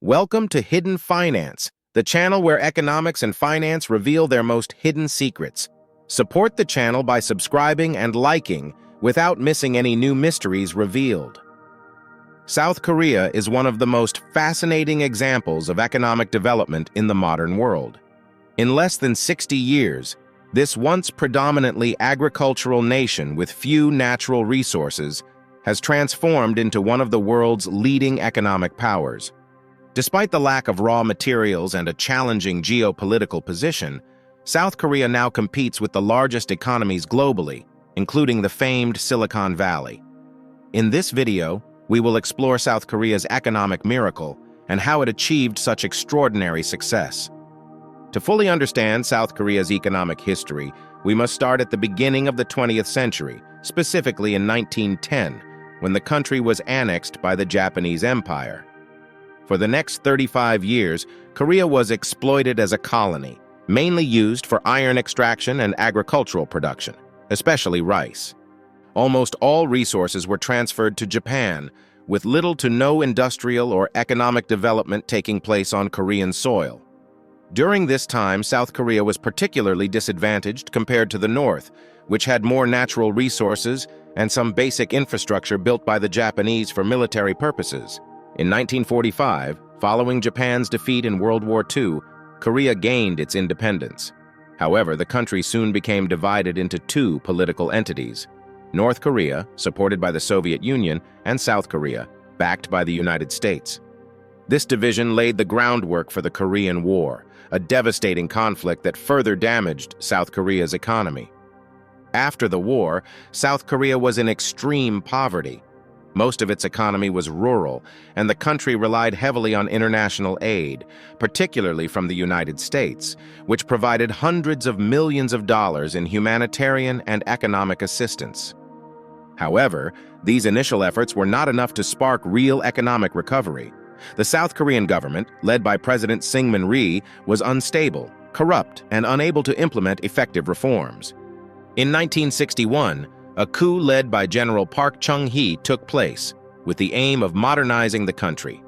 Welcome to Hidden Finance, the channel where economics and finance reveal their most hidden secrets. Support the channel by subscribing and liking without missing any new mysteries revealed. South Korea is one of the most fascinating examples of economic development in the modern world. In less than 60 years, this once predominantly agricultural nation with few natural resources has transformed into one of the world's leading economic powers. Despite the lack of raw materials and a challenging geopolitical position, South Korea now competes with the largest economies globally, including the famed Silicon Valley. In this video, we will explore South Korea's economic miracle and how it achieved such extraordinary success. To fully understand South Korea's economic history, we must start at the beginning of the 20th century, specifically in 1910, when the country was annexed by the Japanese Empire. For the next 35 years, Korea was exploited as a colony, mainly used for iron extraction and agricultural production, especially rice. Almost all resources were transferred to Japan, with little to no industrial or economic development taking place on Korean soil. During this time, South Korea was particularly disadvantaged compared to the North, which had more natural resources and some basic infrastructure built by the Japanese for military purposes. In 1945, following Japan's defeat in World War II, Korea gained its independence. However, the country soon became divided into two political entities: North Korea, supported by the Soviet Union, and South Korea, backed by the United States. This division laid the groundwork for the Korean War, a devastating conflict that further damaged South Korea's economy. After the war, South Korea was in extreme poverty. Most of its economy was rural, and the country relied heavily on international aid, particularly from the United States, which provided hundreds of millions of dollars in humanitarian and economic assistance. However, these initial efforts were not enough to spark real economic recovery. The South Korean government, led by President Syngman Rhee, was unstable, corrupt, and unable to implement effective reforms. In 1961, a coup led by General Park Chung-hee took place, with the aim of modernizing the country.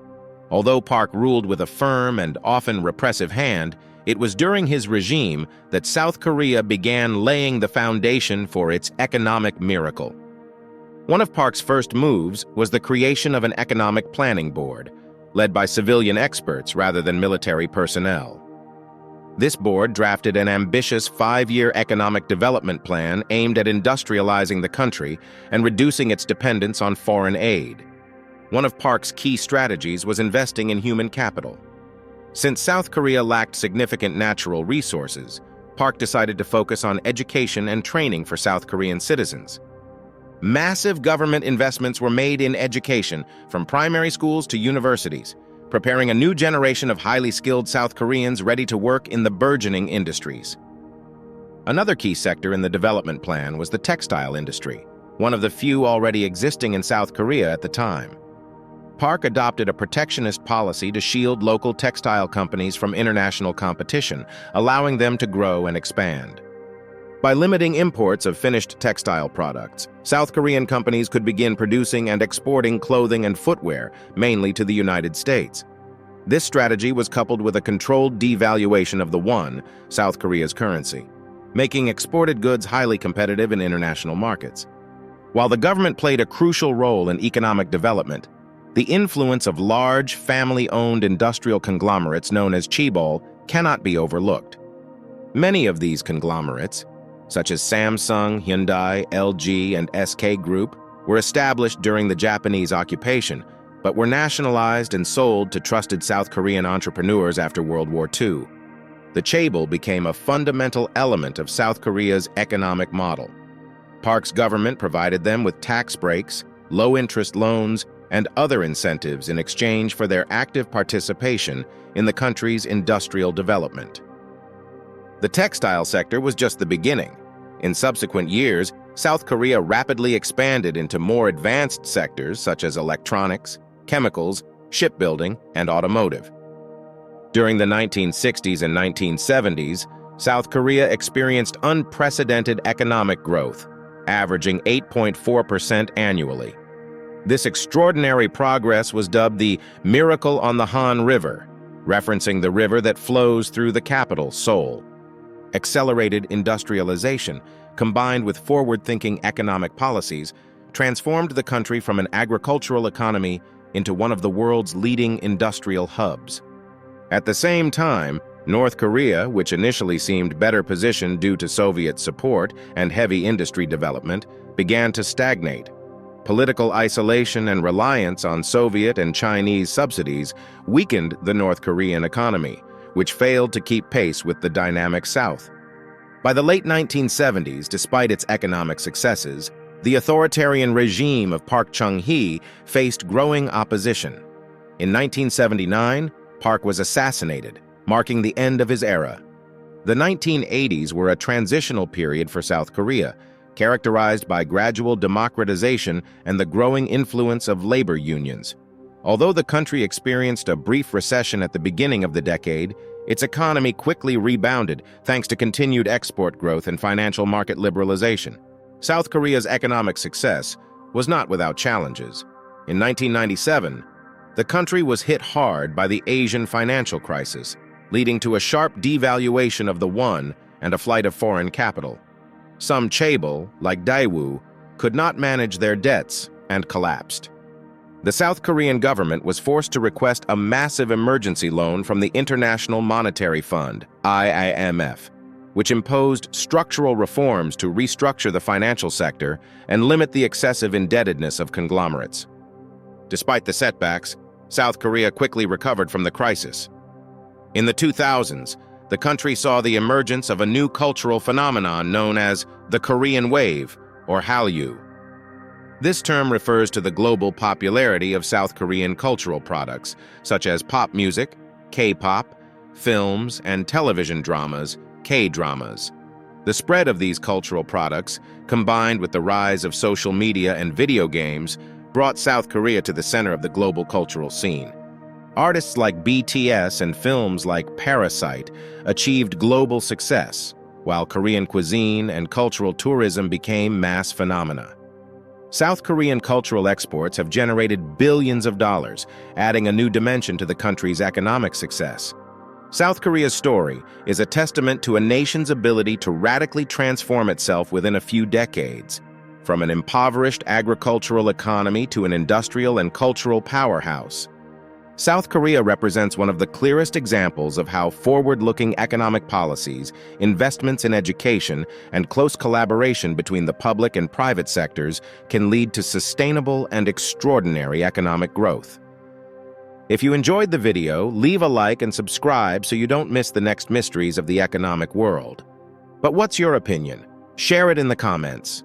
Although Park ruled with a firm and often repressive hand, it was during his regime that South Korea began laying the foundation for its economic miracle. One of Park's first moves was the creation of an economic planning board, led by civilian experts rather than military personnel. This board drafted an ambitious 5-year economic development plan aimed at industrializing the country and reducing its dependence on foreign aid. One of Park's key strategies was investing in human capital. Since South Korea lacked significant natural resources, Park decided to focus on education and training for South Korean citizens. Massive government investments were made in education, from primary schools to universities, preparing a new generation of highly skilled South Koreans ready to work in the burgeoning industries. Another key sector in the development plan was the textile industry, one of the few already existing in South Korea at the time. Park adopted a protectionist policy to shield local textile companies from international competition, allowing them to grow and expand. By limiting imports of finished textile products, South Korean companies could begin producing and exporting clothing and footwear, mainly to the United States. This strategy was coupled with a controlled devaluation of the won, South Korea's currency, making exported goods highly competitive in international markets. While the government played a crucial role in economic development, the influence of large, family-owned industrial conglomerates known as chaebol cannot be overlooked. Many of these conglomerates, such as Samsung, Hyundai, LG, and SK Group, were established during the Japanese occupation, but were nationalized and sold to trusted South Korean entrepreneurs after World War II. The chaebol became a fundamental element of South Korea's economic model. Park's government provided them with tax breaks, low-interest loans, and other incentives in exchange for their active participation in the country's industrial development. The textile sector was just the beginning. In subsequent years, South Korea rapidly expanded into more advanced sectors such as electronics, chemicals, shipbuilding, and automotive. During the 1960s and 1970s, South Korea experienced unprecedented economic growth, averaging 8.4% annually. This extraordinary progress was dubbed the Miracle on the Han River, referencing the river that flows through the capital, Seoul. Accelerated industrialization, combined with forward-thinking economic policies, transformed the country from an agricultural economy into one of the world's leading industrial hubs. At the same time, North Korea, which initially seemed better positioned due to Soviet support and heavy industry development, began to stagnate. Political isolation and reliance on Soviet and Chinese subsidies weakened the North Korean economy, which failed to keep pace with the dynamic South. By the late 1970s, despite its economic successes, the authoritarian regime of Park Chung-hee faced growing opposition. In 1979, Park was assassinated, marking the end of his era. The 1980s were a transitional period for South Korea, characterized by gradual democratization and the growing influence of labor unions. Although the country experienced a brief recession at the beginning of the decade, its economy quickly rebounded thanks to continued export growth and financial market liberalization. South Korea's economic success was not without challenges. In 1997, the country was hit hard by the Asian financial crisis, leading to a sharp devaluation of the won and a flight of foreign capital. Some chaebol, like Daewoo, could not manage their debts and collapsed. The South Korean government was forced to request a massive emergency loan from the International Monetary Fund, IMF, which imposed structural reforms to restructure the financial sector and limit the excessive indebtedness of conglomerates. Despite the setbacks, South Korea quickly recovered from the crisis. In the 2000s, the country saw the emergence of a new cultural phenomenon known as the Korean Wave, or Hallyu. This term refers to the global popularity of South Korean cultural products, such as pop music, K-pop, films, and television dramas, K-dramas. The spread of these cultural products, combined with the rise of social media and video games, brought South Korea to the center of the global cultural scene. Artists like BTS and films like Parasite achieved global success, while Korean cuisine and cultural tourism became mass phenomena. South Korean cultural exports have generated billions of dollars, adding a new dimension to the country's economic success. South Korea's story is a testament to a nation's ability to radically transform itself within a few decades, from an impoverished agricultural economy to an industrial and cultural powerhouse. South Korea represents one of the clearest examples of how forward-looking economic policies, investments in education, and close collaboration between the public and private sectors can lead to sustainable and extraordinary economic growth. If you enjoyed the video, leave a like and subscribe so you don't miss the next mysteries of the economic world. But what's your opinion? Share it in the comments.